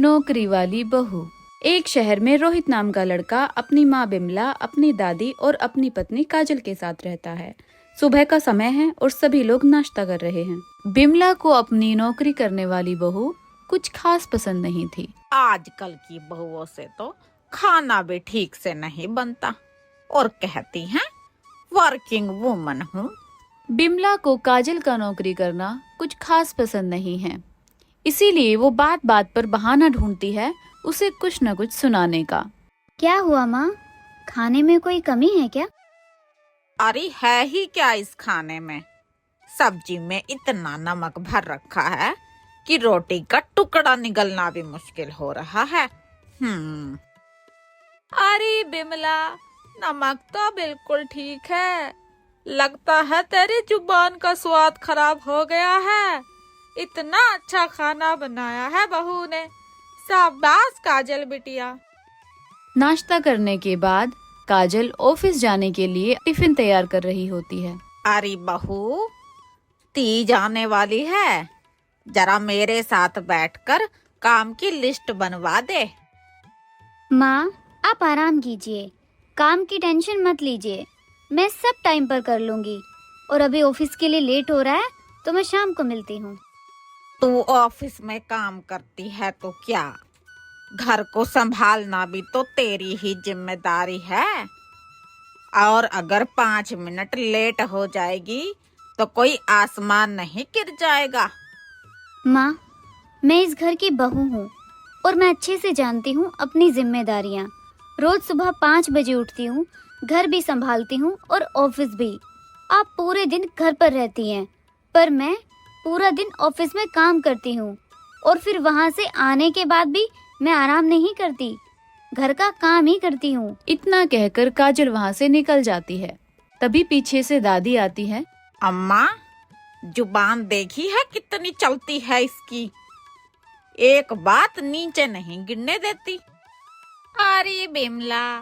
नौकरी वाली बहू। एक शहर में रोहित नाम का लड़का अपनी माँ बिमला, अपनी दादी और अपनी पत्नी काजल के साथ रहता है। सुबह का समय है और सभी लोग नाश्ता कर रहे हैं। बिमला को अपनी नौकरी करने वाली बहू कुछ खास पसंद नहीं थी। आजकल की बहुओं से तो खाना भी ठीक से नहीं बनता और कहती हैं वर्किंग वुमन हूँ। बिमला को काजल का नौकरी करना कुछ खास पसंद नहीं है, इसीलिए वो बात बात पर बहाना ढूंढती है उसे कुछ न कुछ सुनाने का। क्या हुआ माँ, खाने में कोई कमी है क्या? अरे है ही क्या इस खाने में, सब्जी में इतना नमक भर रखा है कि रोटी का टुकड़ा निगलना भी मुश्किल हो रहा है। अरे बिमला, नमक तो बिल्कुल ठीक है, लगता है तेरी जुबान का स्वाद खराब हो गया है। इतना अच्छा खाना बनाया है बहू ने, शाबाश काजल बिटिया। नाश्ता करने के बाद काजल ऑफिस जाने के लिए टिफिन तैयार कर रही होती है। अरे बहू, तीज आने वाली है, जरा मेरे साथ बैठकर काम की लिस्ट बनवा दे। माँ, आप आराम कीजिए, काम की टेंशन मत लीजिए, मैं सब टाइम पर कर लूंगी। और अभी ऑफिस के लिए लेट हो रहा है तो मैं शाम को मिलती हूँ। तू ऑफिस में काम करती है तो क्या, घर को संभालना भी तो तेरी ही जिम्मेदारी है। और अगर 5 मिनट लेट हो जाएगी तो कोई आसमान नहीं गिर जाएगा। माँ, मैं इस घर की बहू हूँ और मैं अच्छे से जानती हूँ अपनी जिम्मेदारियाँ। रोज सुबह 5 बजे उठती हूँ, घर भी संभालती हूँ और ऑफिस भी। आप पूरे दिन घर पर रहती हैं, पर मैं पूरा दिन ऑफिस में काम करती हूँ और फिर वहाँ से आने के बाद भी मैं आराम नहीं करती, घर का काम ही करती हूँ। इतना कहकर काजल वहाँ से निकल जाती है। तभी पीछे से दादी आती है। अम्मा, जुबान देखी है कितनी चलती है इसकी, एक बात नीचे नहीं गिरने देती। अरे बिमला,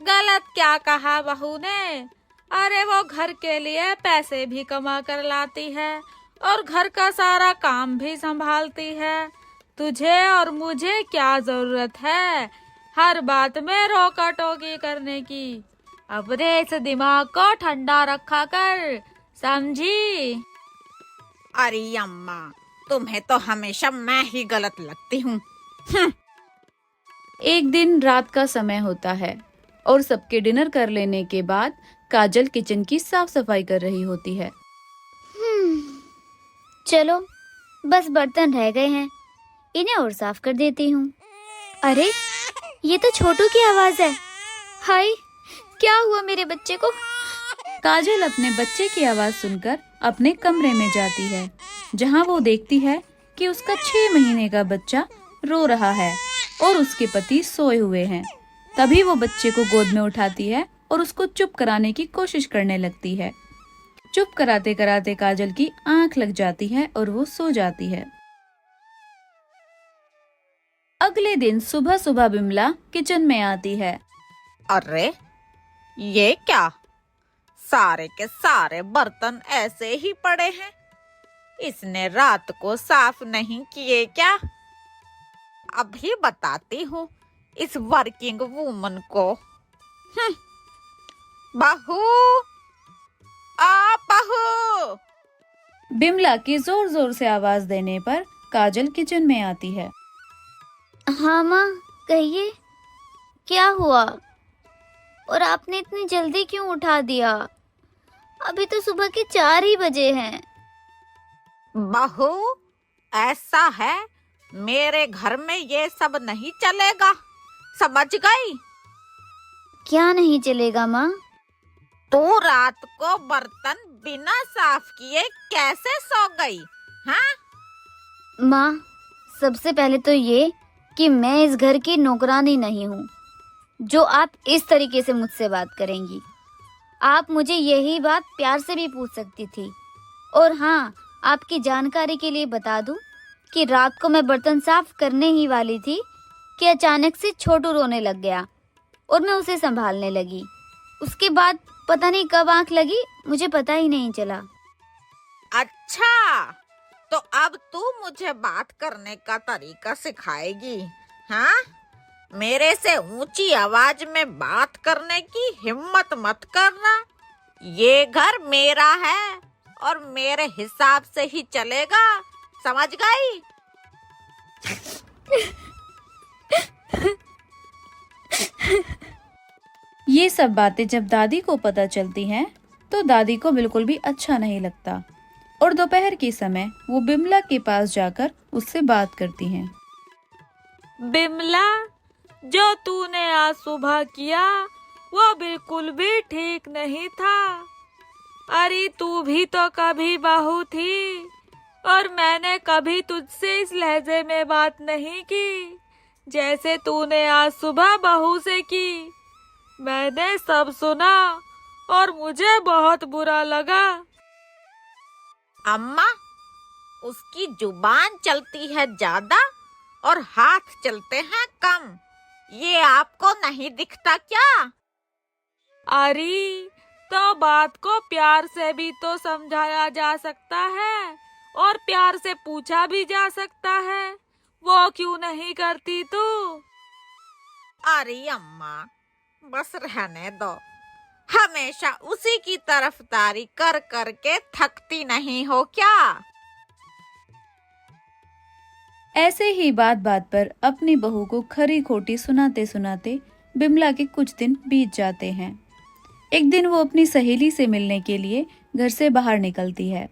गलत क्या कहा बहू ने। अरे वो घर के लिए पैसे भी कमा कर लाती है और घर का सारा काम भी संभालती है। तुझे और मुझे क्या जरूरत है हर बात में रोका टोकी करने की। अपने इस दिमाग को ठंडा रखा कर, समझी? अरे अम्मा, तुम्हें तो हमेशा मैं ही गलत लगती हूँ। एक दिन रात का समय होता है और सबके डिनर कर लेने के बाद काजल किचन की साफ सफाई कर रही होती है। चलो, बस बर्तन रह गए हैं, इन्हें और साफ कर देती हूँ। अरे, ये तो छोटू की आवाज है। हाय, क्या हुआ मेरे बच्चे को? काजल अपने बच्चे की आवाज सुनकर अपने कमरे में जाती है, जहाँ वो देखती है कि उसका 6 महीने का बच्चा रो रहा है और उसके पति सोए हुए हैं। तभी वो बच्चे को गोद में उठाती है और उसको चुप कराने की कोशिश करने लगती है। चुप कराते कराते काजल की आंख लग जाती है और वो सो जाती है। अगले दिन सुबह सुबह बिमला किचन में आती है। अरे ये क्या, सारे के सारे बर्तन ऐसे ही पड़े हैं, इसने रात को साफ नहीं किए क्या? अभी बताती हूँ इस वर्किंग वूमन को। बहू, आ बहू। बिमला की जोर जोर से आवाज देने पर काजल किचन में आती है। हाँ माँ, कहिए, क्या हुआ? और आपने इतनी जल्दी क्यों उठा दिया? अभी तो सुबह के 4 ही बजे हैं। बहू, ऐसा है, मेरे घर में ये सब नहीं चलेगा, समझ गई? क्या नहीं चलेगा माँ? तू रात को बर्तन बिना साफ किए कैसे सो गई? हाँ माँ, सबसे पहले तो ये कि मैं इस घर की नौकरानी नहीं हूँ जो आप इस तरीके से मुझसे बात करेंगी। आप मुझे यही बात प्यार से भी पूछ सकती थी। और हाँ, आपकी जानकारी के लिए बता दूं कि रात को मैं बर्तन साफ करने ही वाली थी कि अचानक से छोटू रोने लग गया और मैं उसे संभालने लगी। उसके बाद पता नहीं कब आंख लगी, मुझे पता ही नहीं चला। अच्छा, तो अब तू मुझे बात करने का तरीका सिखाएगी? हाँ, मेरे से ऊंची आवाज में बात करने की हिम्मत मत करना। ये घर मेरा है और मेरे हिसाब से ही चलेगा, समझ गई? ये सब बातें जब दादी को पता चलती हैं तो दादी को बिल्कुल भी अच्छा नहीं लगता और दोपहर के समय वो बिमला के पास जाकर उससे बात करती हैं। बिमला, जो तूने आज सुबह किया वो बिल्कुल भी ठीक नहीं था। अरे तू भी तो कभी बहू थी और मैंने कभी तुझसे इस लहजे में बात नहीं की जैसे तूने आज सुबह बहू से की। मैंने सब सुना और मुझे बहुत बुरा लगा। अम्मा, उसकी जुबान चलती है ज्यादा और हाथ चलते हैं कम। ये आपको नहीं दिखता क्या? अरे तो बात को प्यार से भी तो समझाया जा सकता है और प्यार से पूछा भी जा सकता है। वो क्यों नहीं करती तू? अरे अम्मा, बस रहने दो। हमेशा उसी की तरफदारी कर कर के थकती नहीं हो क्या? ऐसे ही बात बात पर अपनी बहू को खरी खोटी सुनाते सुनाते बिमला के कुछ दिन बीत जाते हैं। एक दिन वो अपनी सहेली से मिलने के लिए घर से बाहर निकलती है।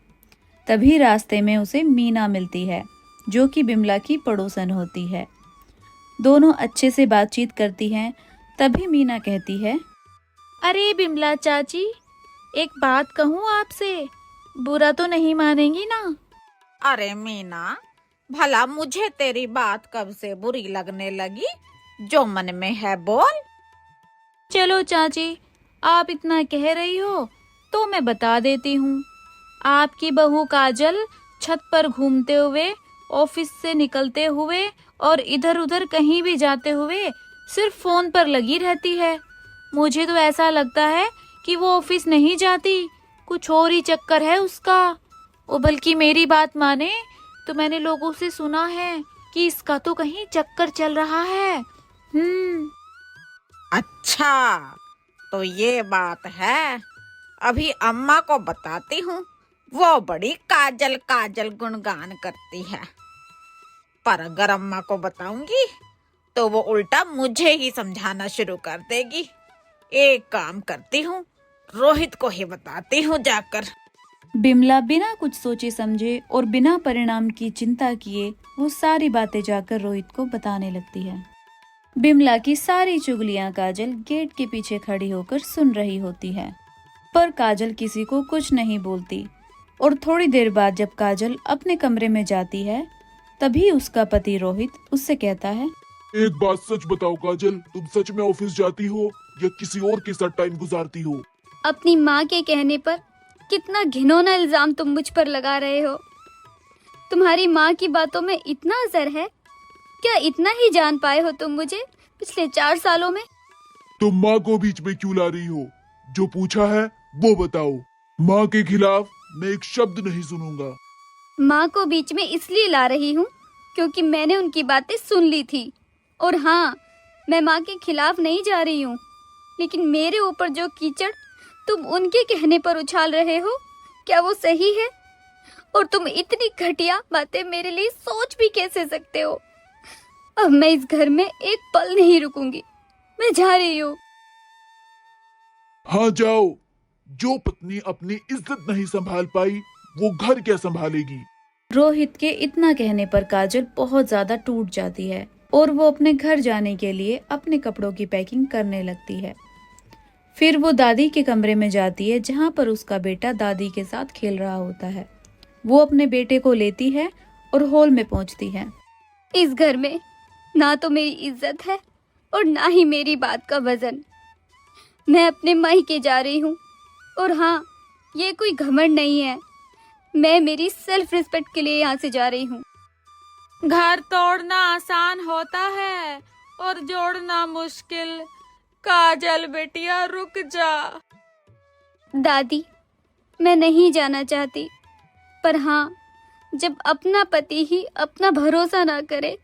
तभी रास्ते में उसे मीना मिलती है, जो कि बिमला की पड़ोसन होती है। दोनों अच्छे से बातचीत करती हैं। तभी मीना कहती है, अरे बिमला चाची, एक बात कहूँ आपसे, बुरा तो नहीं मानेंगी ना? अरे मीना, भला मुझे तेरी बात कब से बुरी लगने लगी? जो मन में है बोल। चलो चाची, आप इतना कह रही हो तो मैं बता देती हूँ। आपकी बहू काजल छत पर घूमते हुए, ऑफिस से निकलते हुए और इधर उधर कहीं भी जाते हुए सिर्फ फोन पर लगी रहती है। मुझे तो ऐसा लगता है कि वो ऑफिस नहीं जाती, कुछ और ही चक्कर है उसका। वो बल्कि मेरी बात माने तो मैंने लोगों से सुना है कि इसका तो कहीं चक्कर चल रहा है। अच्छा, तो ये बात है। अभी अम्मा को बताती हूँ। वो बड़ी काजल काजल गुणगान करती है। पर अगर अम्मा को बताऊंगी तो वो उल्टा मुझे ही समझाना शुरू कर देगी। एक काम करती हूँ, रोहित को ही बताती हूँ जाकर। बिमला बिना कुछ सोचे समझे और बिना परिणाम की चिंता किए वो सारी बातें जाकर रोहित को बताने लगती है। बिमला की सारी चुगलियां काजल गेट के पीछे खड़ी होकर सुन रही होती है, पर काजल किसी को कुछ नहीं बोलती। और थोड़ी देर बाद जब काजल अपने कमरे में जाती है, तभी उसका पति रोहित उससे कहता है, एक बात सच बताओ काजल, तुम सच में ऑफिस जाती हो या किसी और के साथ टाइम गुजारती हो? अपनी माँ के कहने पर कितना घिनौना इल्जाम तुम मुझ पर लगा रहे हो। तुम्हारी माँ की बातों में इतना असर है? क्या इतना ही जान पाए हो तुम मुझे पिछले 4 सालों में? तुम माँ को बीच में क्यों ला रही हो? जो पूछा है वो बताओ। माँ के खिलाफ मैं एक शब्द नहीं सुनूंगा। माँ को बीच में इसलिए ला रही हूँ क्योंकि मैंने उनकी बातें सुन ली थी। और हाँ, मैं माँ के खिलाफ नहीं जा रही हूँ, लेकिन मेरे ऊपर जो कीचड़ तुम उनके कहने पर उछाल रहे हो, क्या वो सही है? और तुम इतनी घटिया बातें मेरे लिए सोच भी कैसे सकते हो? अब मैं इस घर में एक पल नहीं रुकूंगी, मैं जा रही हूँ। हाँ जाओ। जो पत्नी अपनी इज्जत नहीं संभाल पाई वो घर क्या संभालेगी? रोहित के इतना कहने पर काजल बहुत ज्यादा टूट जाती है और वो अपने घर जाने के लिए अपने कपड़ों की पैकिंग करने लगती है। फिर वो दादी के कमरे में जाती है, जहाँ पर उसका बेटा दादी के साथ खेल रहा होता है। वो अपने बेटे को लेती है और हॉल में पहुँचती है। इस घर में ना तो मेरी इज्जत है और ना ही मेरी बात का वजन। मैं अपने मायके जा रही हूँ। और हाँ, ये कोई घमंड नहीं है, मैं मेरी सेल्फ रिस्पेक्ट के लिए यहाँ से जा रही हूँ। घर तोड़ना आसान होता है और जोड़ना मुश्किल। काजल बेटिया, रुक जा। दादी, मैं नहीं जाना चाहती, पर हाँ, जब अपना पति ही अपना भरोसा ना करे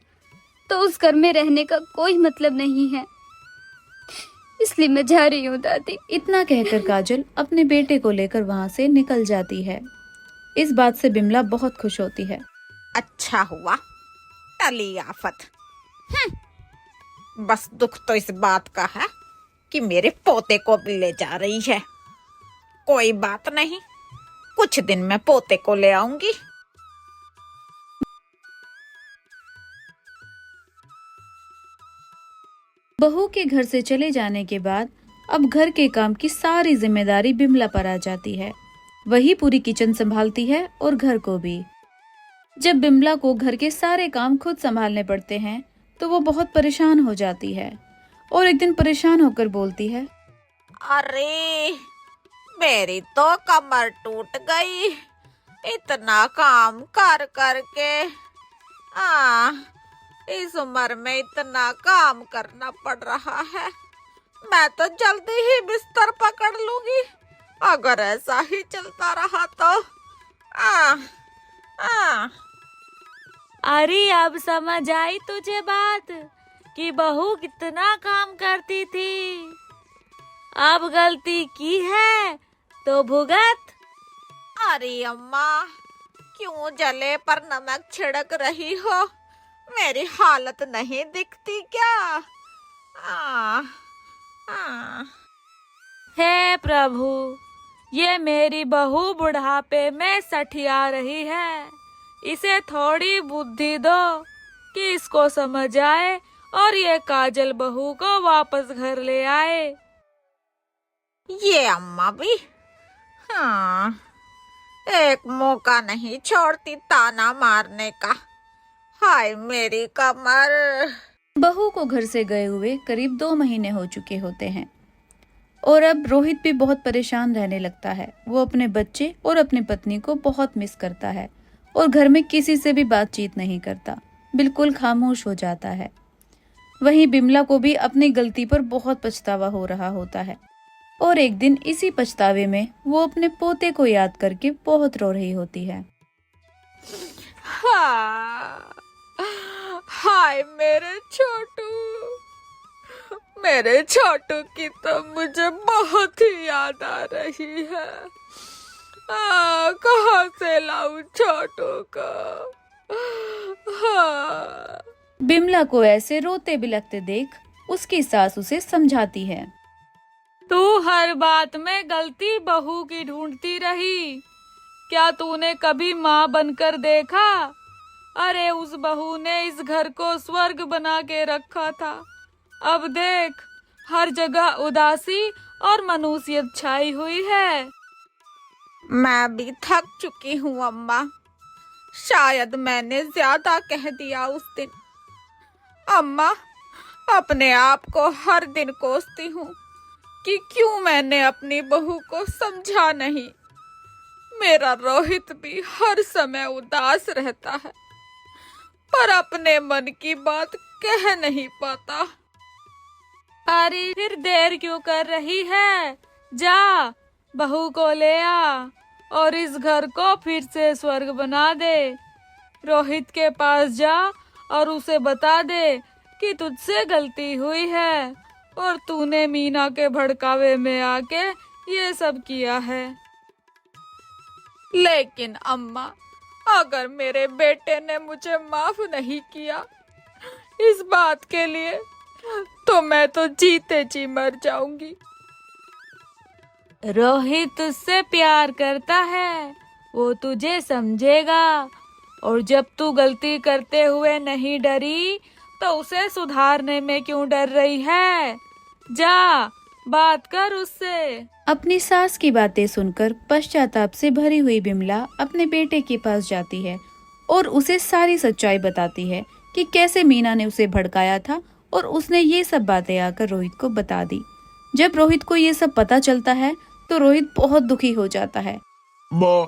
तो उस घर में रहने का कोई मतलब नहीं है। इसलिए मैं जा रही हूँ दादी। इतना कहकर काजल अपने बेटे को लेकर वहां से निकल जाती है। इस बात से बिमला बहुत खुश होती है। अच्छा हुआ टली आफत। बस दुख तो इस बात का है कि मेरे पोते को भी ले जा रही है। कोई बात नहीं, कुछ दिन में पोते को ले आऊंगी। बहू के घर से चले जाने के बाद अब घर के काम की सारी जिम्मेदारी बिमला पर आ जाती है। वही पूरी किचन संभालती है और घर को भी। जब बिमला को घर के सारे काम खुद संभालने पड़ते हैं तो वो बहुत परेशान हो जाती है और एक दिन परेशान होकर बोलती है, अरे मेरी तो कमर टूट गई इतना काम कर करके। इस उम्र में इतना काम करना पड़ रहा है। मैं तो जल्दी ही बिस्तर पकड़ लूंगी अगर ऐसा ही चलता रहा तो। अरे अब समझ आई तुझे बात कि बहू कितना काम करती थी। अब गलती की है तो भुगत। अरे अम्मा, क्यों जले पर नमक छिड़क रही हो? मेरी हालत नहीं दिखती क्या? हे प्रभु, ये मेरी बहू बुढ़ापे में सठिया रही है। इसे थोड़ी बुद्धि दो कि इसको समझ आए और ये काजल बहू को वापस घर ले आए। ये अम्मा भी एक मौका नहीं छोड़ती ताना मारने का। हाय मेरी कमर। बहू को घर से गए हुए करीब 2 महीने हो चुके होते हैं और अब रोहित भी बहुत परेशान रहने लगता है। वो अपने बच्चे और अपनी पत्नी को बहुत मिस करता है और घर में किसी से भी बातचीत नहीं करता, बिल्कुल खामोश हो जाता है। वहीं बिमला को भी अपनी गलती पर बहुत पछतावा हो रहा होता है और एक दिन इसी पछतावे में वो अपने पोते को याद करके बहुत रो रही होती है। हाय मेरे छोटू की तो मुझे बहुत ही याद आ रही है। कहाँ से लाऊं छोटू को? बिमला को ऐसे रोते बिलखते देख उसकी सास उसे समझाती है। तू हर बात में गलती बहू की ढूंढती रही। क्या तूने कभी माँ बनकर देखा? अरे उस बहू ने इस घर को स्वर्ग बना के रखा था। अब देख, हर जगह उदासी और मनुष्यत छाई हुई है। मैं भी थक चुकी हूँ अम्मा। शायद मैंने ज्यादा कह दिया उस दिन। अम्मा, अपने आप को हर दिन कोसती हूँ कि क्यों मैंने अपनी बहू को समझा नहीं। मेरा रोहित भी हर समय उदास रहता है पर अपने मन की बात कह नहीं पाता। अरे फिर देर क्यों कर रही है? जा, बहू को ले आ और इस घर को फिर से स्वर्ग बना दे। रोहित के पास जा और उसे बता दे कि तुझसे गलती हुई है और तूने मीना के भड़कावे में आके ये सब किया है। लेकिन अम्मा, अगर मेरे बेटे ने मुझे माफ नहीं किया इस बात के लिए तो मैं तो जीते जी मर जाऊंगी। रोहित तुझसे प्यार करता है, वो तुझे समझेगा और जब तू गलती करते हुए नहीं डरी तो उसे सुधारने में क्यों डर रही है? जा, बात कर उससे। अपनी सास की बातें सुनकर पश्चाताप से भरी हुई बिमला अपने बेटे के पास जाती है और उसे सारी सच्चाई बताती है कि कैसे मीना ने उसे भड़काया था और उसने ये सब बातें आकर रोहित को बता दी। जब रोहित को ये सब पता चलता है तो रोहित बहुत दुखी हो जाता है। माँ,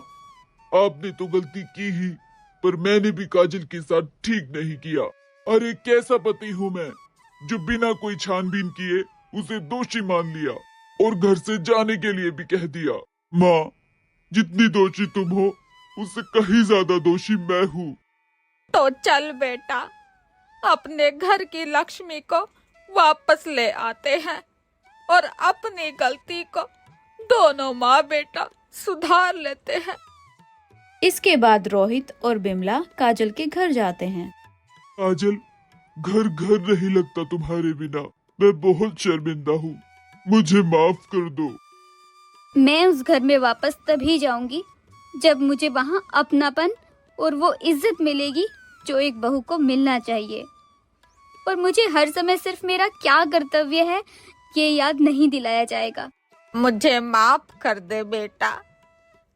आपने तो गलती की ही, पर मैंने भी काजल के साथ ठीक नहीं किया। अरे कैसा पति हूँ मैं जो बिना कोई छानबीन किए उसे दोषी मान लिया और घर से जाने के लिए भी कह दिया। माँ, जितनी दोषी तुम हो उससे कहीं ज्यादा दोषी मैं हूँ। तो चल बेटा, अपने घर की लक्ष्मी को वापस ले आते हैं और अपनी गलती को दोनों माँ बेटा सुधार लेते हैं। इसके बाद रोहित और बिमला काजल के घर जाते हैं। काजल, घर घर नहीं लगता तुम्हारे बिना। मैं बहुत शर्मिंदा हूँ, मुझे माफ कर दो। मैं उस घर में वापस तभी जाऊंगी जब मुझे वहाँ अपनापन और वो इज्जत मिलेगी जो एक बहू को मिलना चाहिए। और मुझे हर समय सिर्फ मेरा क्या कर्तव्य है ये याद नहीं दिलाया जाएगा। मुझे माफ कर दे बेटा,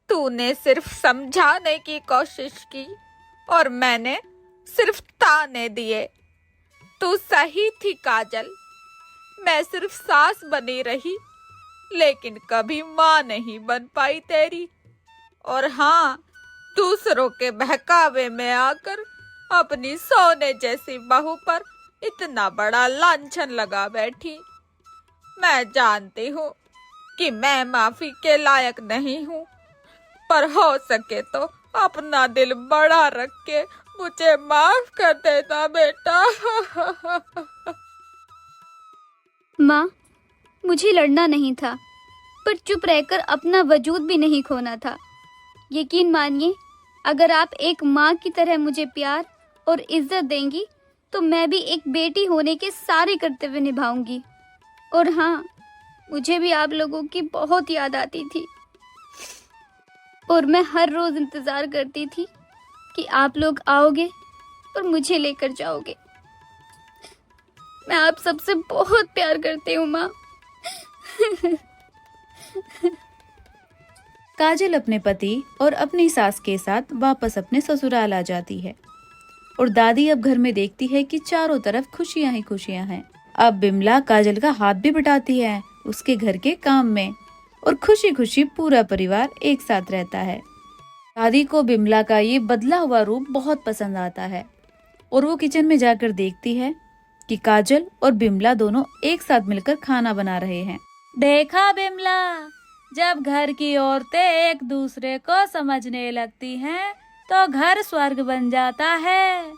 तूने सिर्फ समझाने की कोशिश की और मैंने सिर्फ ताने दिए। तू सही थी काजल, मैं सिर्फ सास बनी रही लेकिन कभी माँ नहीं बन पाई तेरी। और हाँ, दूसरों के बहकावे में आकर अपनी सोने जैसी बहू पर इतना बड़ा लांछन लगा बैठी। मैं जानती हूँ कि मैं माफी के लायक नहीं हूँ, पर हो सके तो अपना दिल बड़ा रख के मुझे माफ कर देना बेटा। माँ, मुझे लड़ना नहीं था, पर चुप रहकर अपना वजूद भी नहीं खोना था। यकीन मानिए, अगर आप एक माँ की तरह मुझे प्यार और इज्जत देंगी तो मैं भी एक बेटी होने के सारे कर्तव्य निभाऊंगी। और हाँ, मुझे भी आप लोगों की बहुत याद आती थी और मैं हर रोज इंतजार करती थी कि आप लोग आओगे और मुझे लेकर जाओगे। मैं आप सबसे बहुत प्यार करती हूँ माँ। काजल अपने पति और अपनी सास के साथ वापस अपने ससुराल आ जाती है और दादी अब घर में देखती है कि चारों तरफ खुशियां ही खुशियां हैं। अब बिमला काजल का हाथ भी बटाती है उसके घर के काम में और खुशी खुशी पूरा परिवार एक साथ रहता है। दादी को बिमला का ये बदला हुआ रूप बहुत पसंद आता है और वो किचन में जाकर देखती है कि काजल और बिमला दोनों एक साथ मिलकर खाना बना रहे हैं। देखा बिमला, जब घर की औरतें एक दूसरे को समझने लगती हैं तो घर स्वर्ग बन जाता है।